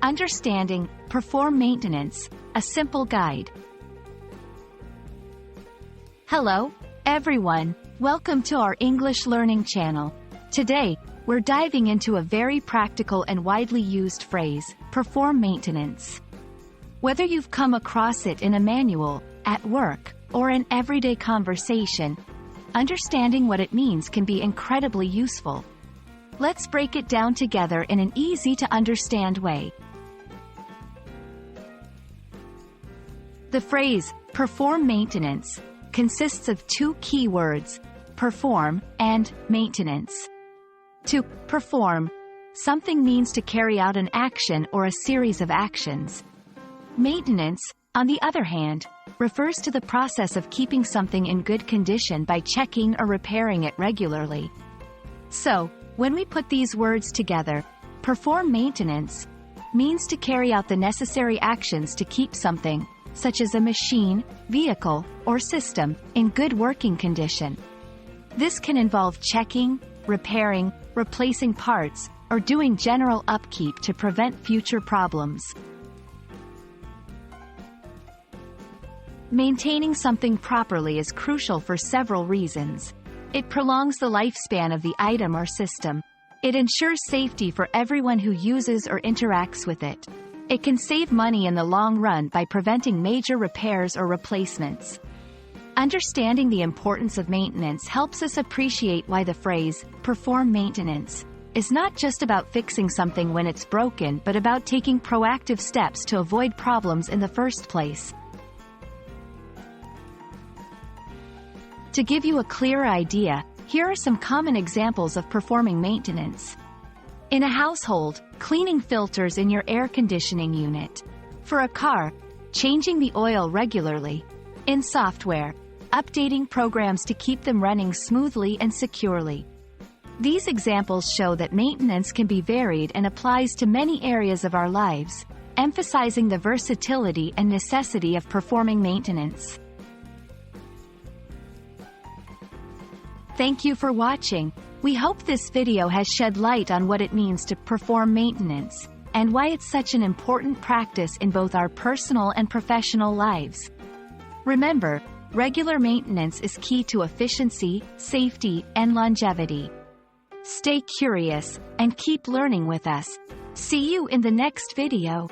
Understanding, perform maintenance, a simple guide. Hello, everyone. Welcome to our English learning channel. Today, we're diving into a very practical and widely used phrase, perform maintenance. Whether you've come across it in a manual, at work, or in everyday conversation, understanding what it means can be incredibly useful. Let's break it down together in an easy-to-understand way. The phrase, perform maintenance, consists of two key words, perform and maintenance. To perform something means to carry out an action or a series of actions. Maintenance, on the other hand, refers to the process of keeping something in good condition by checking or repairing it regularly. So, when we put these words together, perform maintenance means to carry out the necessary actions to keep something, such as a machine, vehicle, or system, in good working condition. This can involve checking, repairing, replacing parts, or doing general upkeep to prevent future problems. Maintaining something properly is crucial for several reasons. It prolongs the lifespan of the item or system. It ensures safety for everyone who uses or interacts with it. It can save money in the long run by preventing major repairs or replacements. Understanding the importance of maintenance helps us appreciate why the phrase, perform maintenance, is not just about fixing something when it's broken but about taking proactive steps to avoid problems in the first place. To give you a clearer idea, here are some common examples of performing maintenance. In a household, cleaning filters in your air conditioning unit. For a car, changing the oil regularly. In software, updating programs to keep them running smoothly and securely. These examples show that maintenance can be varied and applies to many areas of our lives, emphasizing the versatility and necessity of performing maintenance. Thank you for watching. We hope this video has shed light on what it means to perform maintenance, and why it's such an important practice in both our personal and professional lives. Remember, regular maintenance is key to efficiency, safety, and longevity. Stay curious, and keep learning with us. See you in the next video.